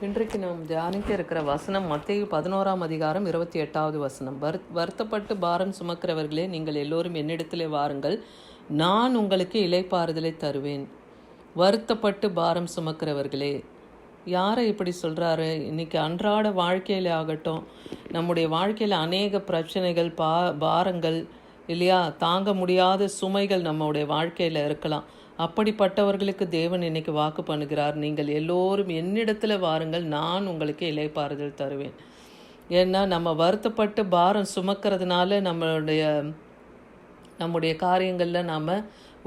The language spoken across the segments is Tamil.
இன்றைக்கு நாம் தியானிக்க இருக்கிற வசனம் மத்தேயு 11:28 வசனம். வருத்தப்பட்டு பாரம் சுமக்கிறவர்களே, நீங்கள் எல்லோரும் என்னிடத்திலே வாருங்கள், நான் உங்களுக்கு இளைப்பாறுதலை தருவேன். வருத்தப்பட்டு பாரம் சுமக்கிறவர்களே, யாரை இப்படி சொல்கிறாரு? இன்றைக்கி அன்றாட வாழ்க்கையில் ஆகட்டும், நம்முடைய வாழ்க்கையில் அநேக பிரச்சனைகள், பாரங்கள் இல்லையா, தாங்க முடியாத சுமைகள் நம்முடைய வாழ்க்கையில் இருக்கலாம். அப்படிப்பட்டவர்களுக்கு தேவன் இன்னைக்கு வாக்கு பண்ணுகிறார், நீங்கள் எல்லோரும் என்னிடத்துல வாருங்கள், நான் உங்களுக்கு இளைப்பாறுதல் தருவேன். ஏன்னா நம்ம வருத்தப்பட்டு பாரம் சுமக்கிறதுனால நம்முடைய காரியங்களில் நாம்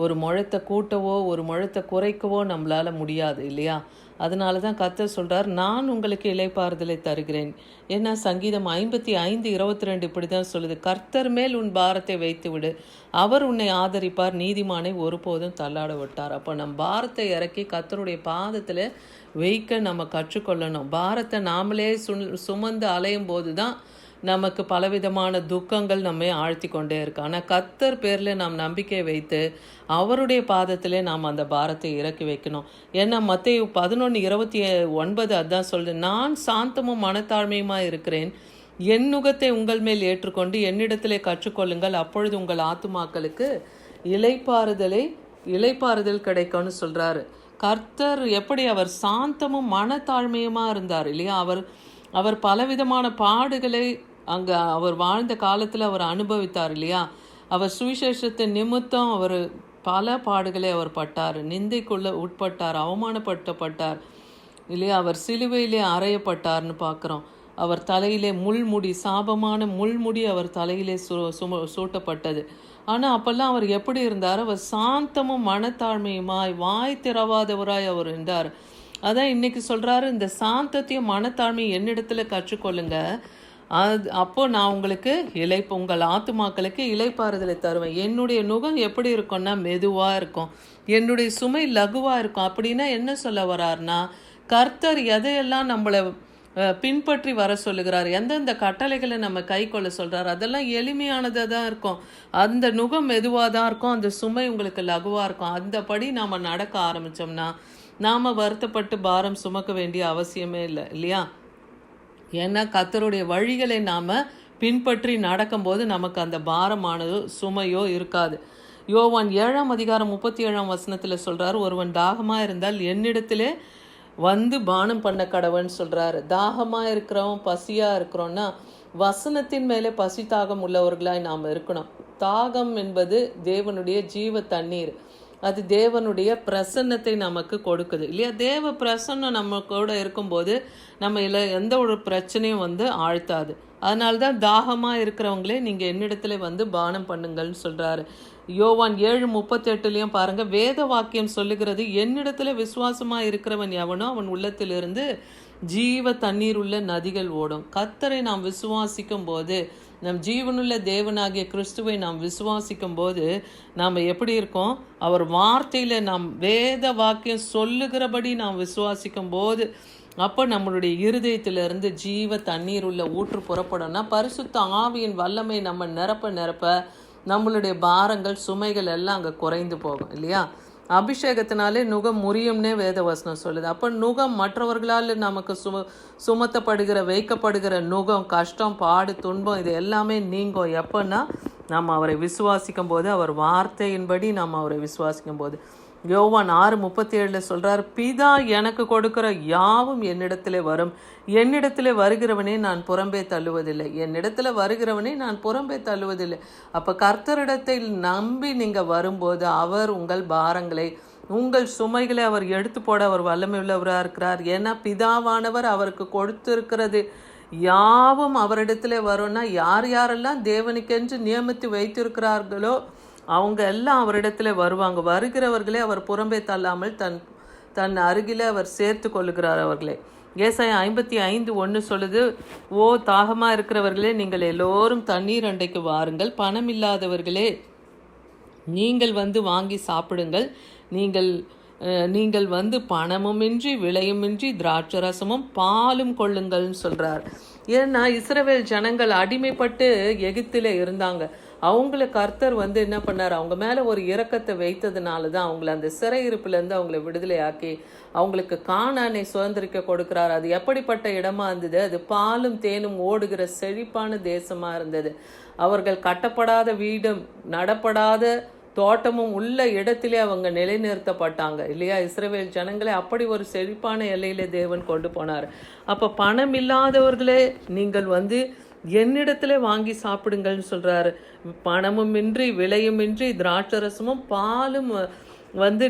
ஒரு முழத்தை கூட்டவோ ஒரு முழத்தை குறைக்கவோ நம்மளால் முடியாது இல்லையா? அதனால தான் கர்த்தர் சொல்கிறார், நான் உங்களுக்கு இளைப்பாறுதலை தருகிறேன். ஏன்னா சங்கீதம் 55:22 இப்படி தான் சொல்லுது, கர்த்தர் மேல் உன் பாரத்தை வைத்து விடு, அவர் உன்னை ஆதரிப்பார், நீதிமானை ஒருபோதும் தள்ளாட விட்டார். அப்போ நம்ம பாரத்தை இறக்கி கர்த்தருடைய பாதத்தில் வைக்க நம்ம கற்றுக்கொள்ளணும். பாரத்தை நாமளே சுமந்து அலையும் போது தான் நமக்கு பலவிதமான துக்கங்கள் நம்மை ஆழ்த்தி கொண்டே இருக்கு. ஆனால் கர்த்தர் பேரில் நாம் நம்பிக்கை வைத்து அவருடைய பாதத்திலே நாம் அந்த பாரத்தை இறக்கி வைக்கணும். ஏன்னா மத்தேயு 11:29 அதான் சொல்லுது, நான் சாந்தமும் மனத்தாழ்மையுமாக இருக்கிறேன், என் நுகத்தை உங்கள் மேல் ஏற்றுக்கொண்டு என்னிடத்திலே கற்றுக்கொள்ளுங்கள், அப்பொழுது உங்கள் ஆத்துமாக்களுக்கு இளைப்பாறுதல் கிடைக்கும்னு சொல்கிறாரு. கர்த்தர் எப்படி அவர் சாந்தமும் மனத்தாழ்மையுமாக இருந்தார் இல்லையா? அவர் பலவிதமான பாடுகளை அங்கே அவர் வாழ்ந்த காலத்தில் அவர் அனுபவித்தார் இல்லையா? அவர் சுவிசேஷத்தின் நிமித்தம் அவர் பல பாடுகளை அவர் பட்டார், நிந்தைக்குள்ள உட்பட்டார், அவமானப்படுத்தப்பட்டார் இல்லையா? அவர் சிலுவையிலே அறையப்பட்டார்னு பார்க்குறோம். அவர் தலையிலே முள்முடி, சாபமான முள்முடி அவர் தலையிலே சூட்டப்பட்டது. ஆனால் அப்போல்லாம் அவர் எப்படி இருந்தார்? அவர் சாந்தமும் மனத்தாழ்மையுமாய் வாய் திறவாதவராய் அவர் இருந்தார். அதான் இன்னைக்கு சொல்கிறாரு, இந்த சாந்தத்தையும் மனத்தாழ்மையும் என்னிடத்துல கற்றுக்கொள்ளுங்க, அப்போது நான் உங்களுக்கு உங்கள் ஆத்துமாக்களுக்கு இளைப்பாறுதலை தருவேன். என்னுடைய நுகம் எப்படி இருக்கும்னா மெதுவாக இருக்கும், என்னுடைய சுமை லகுவாக இருக்கும். அப்படின்னா என்ன சொல்ல வர்றாருனா, கர்த்தர் எதையெல்லாம் நம்மளை பின்பற்றி வர சொல்லுகிறார், எந்தெந்த கட்டளைகளை நம்ம கை கொள்ள சொல்கிறார், அதெல்லாம் எளிமையானதாக தான் இருக்கும். அந்த நுகம் மெதுவாக தான் இருக்கும், அந்த சுமை உங்களுக்கு லகுவாக இருக்கும். அந்தபடி நாம் நடக்க ஆரம்பித்தோம்னா நாம் வருத்தப்பட்டு பாரம் சுமக்க வேண்டிய அவசியமே இல்லை இல்லையா? ஏன்னா கர்த்தருடைய வழிகளை நாம் பின்பற்றி நடக்கும்போது நமக்கு அந்த பாரமானதோ சுமையோ இருக்காது. யோவான் 7:37 சொல்கிறார், ஒருவன் தாகமாக இருந்தால் என்னிடத்திலே வந்து பானம் பண்ண கடவன் சொல்கிறாரு. தாகமாக இருக்கிறவன், பசியாக இருக்கிறோன்னா வசனத்தின் மேலே பசி தாகம் உள்ளவர்களாய் நாம் இருக்கணும். தாகம் என்பது தேவனுடைய ஜீவ தண்ணீர், அது தேவனுடைய பிரசன்னத்தை நமக்கு கொடுக்குது இல்லையா? தேவ பிரசன்னம் நம்ம கூட இருக்கும்போது நம்ம எந்த ஒரு பிரச்சனையும் ஆழ்த்தாது. அதனால தான் தாகமாக இருக்கிறவங்களே நீங்கள் என்னிடத்துல வந்து பானம் பண்ணுங்கள்னு சொல்கிறாரு. யோவான் 7:38 பாருங்கள், வேத வாக்கியம் சொல்லுகிறது, என்னிடத்துல விசுவாசமாக இருக்கிறவன் எவனோ அவன் உள்ளத்திலிருந்து ஜீவ தண்ணீர் உள்ள நதிகள் ஓடும். கர்த்தரை நாம் விசுவாசிக்கும் போது, நம் ஜீவனுள்ள தேவனாகிய கிறிஸ்துவை நாம் விசுவாசிக்கும் போது நாம் எப்படி இருக்கோம்? அவர் வார்த்தையில் நாம் வேத வாக்கியம் சொல்லுகிறபடி நாம் விசுவாசிக்கும் போது அப்போ நம்மளுடைய இருதயத்திலிருந்து ஜீவ தண்ணீர் உள்ள ஊற்று புறப்படும்னா பரிசுத்த ஆவியின் வல்லமை நம்ம நிரப்ப நம்மளுடைய பாரங்கள் சுமைகள் எல்லாம் அங்கே குறைந்து போகும் இல்லையா? அபிஷேகத்தினாலே நுகம் முறியும்னே வேதவசனம் சொல்லுது. அப்போ நுகம் மற்றவர்களால் நமக்கு வைக்கப்படுகிற நுகம், கஷ்டம், பாடு, துன்பம் இது எல்லாமே நீங்கும். எப்போன்னா நம்ம அவரை விசுவாசிக்கும் போது, அவர் வார்த்தையின்படி நம்ம அவரை விசுவாசிக்கும் போது. யோவான் 6:37 சொல்கிறார், பிதா எனக்கு கொடுக்கிற யாவும் என்னிடத்திலே வரும், என்னிடத்திலே வருகிறவனே நான் புறம்பே தள்ளுவதில்லை, என்னிடத்துல வருகிறவனே நான் புறம்பே தள்ளுவதில்லை. அப்போ கர்த்தரிடத்தில் நம்பி நீங்கள் வரும்போது அவர் உங்கள் பாரங்களை, உங்கள் சுமைகளை அவர் எடுத்து போட அவர் வல்லமை உள்ளவராக இருக்கிறார். ஏன்னா பிதாவானவர் அவருக்கு கொடுத்திருக்கிறது யாவும் அவரிடத்துல வரும்னா, யாரெல்லாம் தேவனுக்கென்று நியமித்து வைத்திருக்கிறார்களோ அவங்க எல்லாம் அவரிடத்துல வருவாங்க. வருகிறவர்களே அவர் புறம்பே தள்ளாமல் தன் அருகில் அவர் சேர்த்து கொள்ளுகிறார் அவர்களே. ஏசாயா 55:1 சொல்லுது, ஓ தாகமாக இருக்கிறவர்களே, நீங்கள் எல்லோரும் தண்ணீர் அண்டைக்கு வாருங்கள், பணம் இல்லாதவர்களே நீங்கள் வந்து வாங்கி சாப்பிடுங்கள், நீங்கள் வந்து பணமுமின்றி விலையுமின்றி திராட்சரசமும் பாலும் கொள்ளுங்கள்னு சொல்கிறார். ஏன்னா இஸ்ரவேல் ஜனங்கள் அடிமைப்பட்டு எகிப்தில் இருந்தாங்க. அவங்கள கர்த்தர் என்ன பண்ணார், அவங்க மேலே ஒரு இரக்கத்தை வைத்ததுனால தான் அவங்கள அந்த சிறையிருப்புலேருந்து அவங்கள விடுதலையாக்கி அவங்களுக்கு கானானை சுதந்திரிக்க கொடுக்குறார். அது எப்படிப்பட்ட இடமா இருந்தது? அது பாலும் தேனும் ஓடுகிற செழிப்பான தேசமாக இருந்தது. அவர்கள் கட்டப்படாத வீடும் நடப்படாத தோட்டமும் உள்ள இடத்திலே அவங்க நிலைநிறுத்தப்பட்டாங்க இல்லையா? இஸ்ரவேல் ஜனங்களை அப்படி ஒரு செழிப்பான எல்லையிலே தேவன் கொண்டு போனார். அப்போ பணம் இல்லாதவர்களே நீங்கள் என்னிடத்துல வாங்கி சாப்பிடுங்கள்னு சொல்றாரு. பணமுமின்றி விலையுமின்றி திராட்சரசமும் பாலும்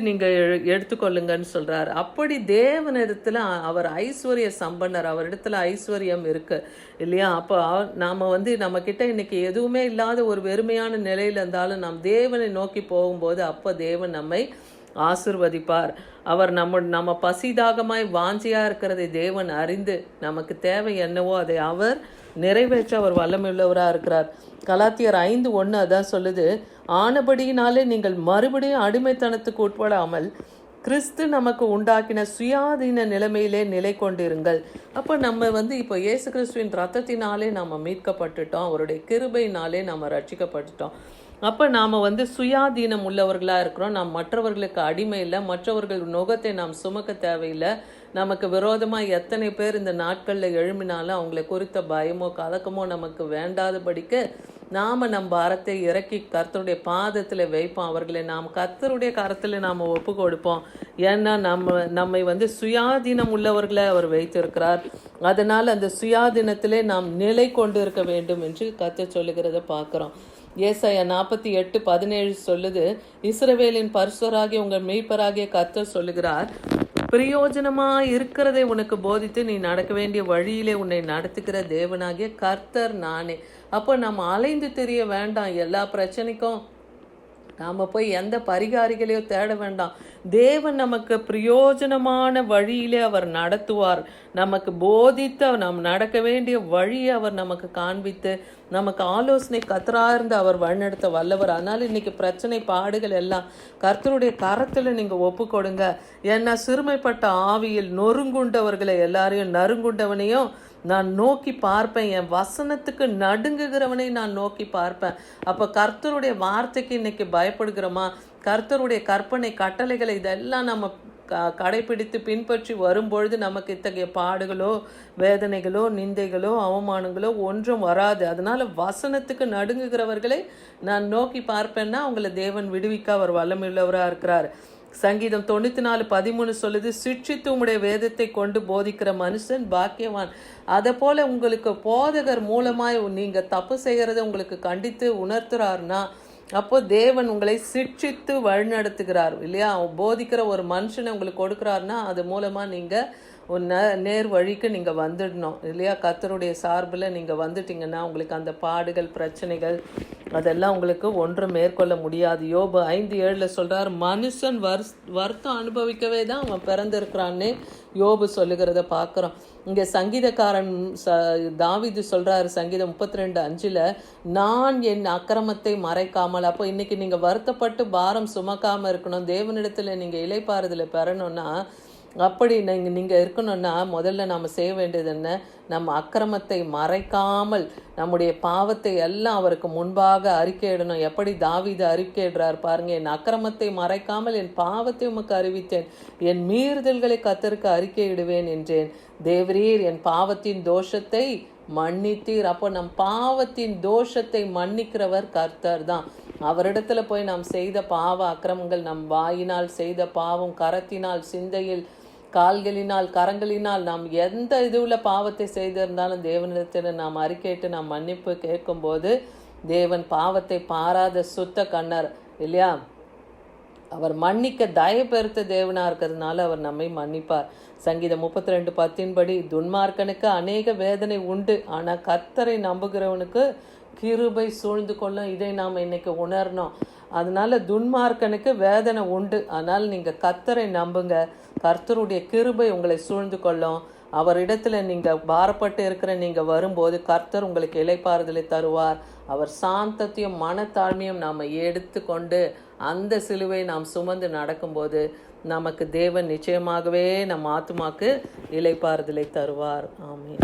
நீங்கள் எடுத்துக்கொள்ளுங்கன்னு சொல்றாரு. அப்படி தேவனிடத்துல அவர் ஐஸ்வர்ய சம்பன்னர், அவரிடத்துல ஐஸ்வர்யம் இருக்கு இல்லையா? அப்போ நாம நம்ம கிட்ட இன்னைக்கு எதுவுமே இல்லாத ஒரு வெறுமையான நிலையில இருந்தாலும் நாம் தேவனை நோக்கி போகும்போது அப்போ தேவன் நம்மை ஆசிர்வதிப்பார். அவர் நம்ம பசிதாகமாய் வாஞ்சியா இருக்கிறதை தேவன் அறிந்து நமக்கு தேவை என்னவோ அதை அவர் நிறைவேற்ற அவர் வல்லமையுள்ளவராக இருக்கிறார். கலாத்தியர் 5:1 அதான் சொல்லுது, ஆனபடியினாலே நீங்கள் மறுபடியும் அடிமைத்தனத்துக்கு உட்படாமல் கிறிஸ்து நமக்கு உண்டாக்கின சுயாதீன நிலைமையிலே நிலை கொண்டிருங்கள். அப்போ நம்ம இப்போ இயேசு கிறிஸ்துவின் ரத்தத்தினாலே நம்ம மீட்கப்பட்டுட்டோம், அவருடைய கிருபையினாலே நம்ம ரட்சிக்கப்பட்டுட்டோம். அப்போ நாம் சுயாதீனம் உள்ளவர்களாக இருக்கிறோம். நாம் மற்றவர்களுக்கு அடிமை இல்லை, மற்றவர்கள் நுகத்தை நாம் சுமக்க தேவையில்லை. நமக்கு விரோதமாக எத்தனை பேர் இந்த நாட்களில் எழும்பினாலும் அவங்களை குறித்த பயமோ கலக்கமோ நமக்கு வேண்டாதபடிக்கு நாம் நம் பாரத்தை இறக்கி கர்த்தருடைய பாதத்தில் வைப்போம். அவர்களை நாம் கர்த்தருடைய கரத்தில் நாம் ஒப்பு கொடுப்போம். ஏன்னா நம்மை சுயாதீனம் உள்ளவர்களை அவர் வைத்திருக்கிறார். அதனால் அந்த சுயாதீனத்திலே நாம் நிலை கொண்டு இருக்க வேண்டும் என்று கர்த்தர் சொல்லுகிறத பார்க்குறோம். ஏசாயா 48:17 சொல்லுது, இஸ்ரவேலின் பரிசுத்தராகிய உங்கள் மீட்பராகிய கர்த்தர் சொல்லுகிறார், பிரயோஜனமாக இருக்கிறதை உனக்கு போதித்து நீ நடக்க வேண்டிய வழியிலே உன்னை நடத்துகிற தேவனாகிய கர்த்தர் நானே. அப்போ நம்ம அலைந்து தெரிய வேண்டாம். எல்லா பிரச்சனைக்கும் நாம் போய் எந்த பரிகாரிகளையோ தேட வேண்டாம். தேவன் நமக்கு பிரயோஜனமான வழியிலே அவர் நடத்துவார். நமக்கு போதித்து நாம் நடக்க வேண்டிய வழியை அவர் நமக்கு காண்பித்து நமக்கு ஆலோசனை கத்தரார்ந்து அவர் வழிநடத்த வல்லவர். அதனால் இன்னைக்கு பிரச்சனை பாடுகள் எல்லாம் கர்த்தருடைய கரத்தில் நீங்கள் ஒப்பு கொடுங்க. ஏன்னா சிறுமைப்பட்ட ஆவியில் நொறுங்குண்டவர்களை எல்லாரையும் நறுங்குண்டவனையும் நான் நோக்கி பார்ப்பேன், என் வசனத்துக்கு நடுங்குகிறவனை நான் நோக்கி பார்ப்பேன். அப்போ கர்த்தருடைய வார்த்தைக்கு இன்னைக்கு பயப்படுகிறோமா? கர்த்தருடைய கற்பனை கட்டளைகளை இதெல்லாம் நம்ம கடைபிடித்து பின்பற்றி வரும்பொழுது நமக்கு இத்தகைய பாடுகளோ வேதனைகளோ நிந்தைகளோ அவமானங்களோ ஒன்றும் வராது. அதனால வசனத்துக்கு நடுங்குகிறவர்களை நான் நோக்கி பார்ப்பேன்னா அவங்கள தேவன் விடுவிக்க அவர் வல்லமையுள்ளவராக இருக்கிறார். சங்கீதம் 94:13 சொல்லுது, சிட்சித்து உம்முடைய வேதத்தை கொண்டு போதிக்கிற மனுஷன் பாக்கியவான். அதை போல உங்களுக்கு போதகர் மூலமாய் நீங்க தப்பு செய்யறதை உங்களுக்கு கண்டித்து உணர்த்துறாருன்னா அப்போ தேவன் உங்களை சிட்சித்து வழிநடத்துகிறார் இல்லையா? போதிக்கிற ஒரு மனுஷனை உங்களுக்கு கொடுக்குறாருன்னா அது மூலமாக நீங்கள் ஒரு நேர் வழிக்கு நீங்கள் வந்துடணும் இல்லையா? கர்த்தருடைய சார்பில் நீங்கள் வந்துட்டீங்கன்னா உங்களுக்கு அந்த பாடுகள் பிரச்சனைகள் அதெல்லாம் உங்களுக்கு ஒன்றும் மேற்கொள்ள முடியாது. யோபு 5:7 சொல்கிறார், மனுஷன் வருத்தம் அனுபவிக்கவே தான் அவன் பிறந்திருக்கிறான்னே யோபு சொல்லுகிறத பார்க்குறோம். இங்கே சங்கீதக்காரன் தாவீது சொல்கிறாரு சங்கீதம் 32:5, நான் என் அக்கிரமத்தை மறைக்காமல். அப்போ இன்றைக்கி நீங்கள் வருத்தப்பட்டு பாரம் சுமக்காமல் இருக்கணும், தேவனிடத்தில் நீங்கள் இளைப்பாறுதலை பெறணும்னா அப்படி நீங்கள் இருக்கணும்னா முதல்ல நாம் செய்ய வேண்டியது என்ன? நம்ம அக்கிரமத்தை மறைக்காமல் நம்முடைய பாவத்தை எல்லாம் அவருக்கு முன்பாக அறிக்கையிடணும். எப்படி தாவீது அறிக்கையிடுறார் பாருங்க, என் அக்கிரமத்தை மறைக்காமல் என் பாவத்தை உமக்கு அறிவித்தேன், என் மீறுதல்களை கர்த்தருக்கு அறிக்கையிடுவேன் என்றேன். தேவரீர் என் பாவத்தின் தோஷத்தை மன்னித்தீர். அப்போ நம் பாவத்தின் தோஷத்தை மன்னிக்கிறவர் கர்த்தர் தான். அவரிடத்துல போய் நாம் செய்த பாவ அக்கிரமங்கள், நம் வாயினால் செய்த பாவம், கரத்தினால் சிந்தையில் கால்களினால் கரங்களினால் நாம் எந்த இதுவுள்ள பாவத்தை செய்திருந்தாலும் தேவனிடத்தில் நாம் அறிக்கையிட்டு நாம் மன்னிப்பு கேட்கும்போது தேவன் பாவத்தை பாராத சுத்த கண்ணர் இல்லையா? அவர் மன்னிக்க தயபெருத்த தேவனாக இருக்கிறதுனால அவர் நம்மை மன்னிப்பார். சங்கீதம் 32:10 துன்மார்க்கனுக்கு அநேக வேதனை உண்டு, ஆனால் கர்த்தரை நம்புகிறவனுக்கு கிருபை சூழ்ந்து கொள்ளும். இதை நாம் இன்னைக்கு உணரணும். அதனால துன்மார்க்கனுக்கு வேதனை உண்டு, ஆனால் நீங்கள் கர்த்தரை நம்புங்க, கர்த்தருடைய கிருபை உங்களை சூழ்ந்து கொள்ளும். அவரிடத்துல நீங்கள் பாரப்பட்டு இருக்கிற நீங்கள் வரும்போது கர்த்தர் உங்களுக்கு இளைப்பாறுதலை தருவார். அவர் சாந்தத்தையும் மனத்தாழ்மையும் நாம் எடுத்து கொண்டு அந்த சிலுவை நாம் சுமந்து நடக்கும்போது நமக்கு தேவன் நிச்சயமாகவே நம் ஆத்துமாக்கு இளைப்பாறுதலை தருவார். ஆமென்.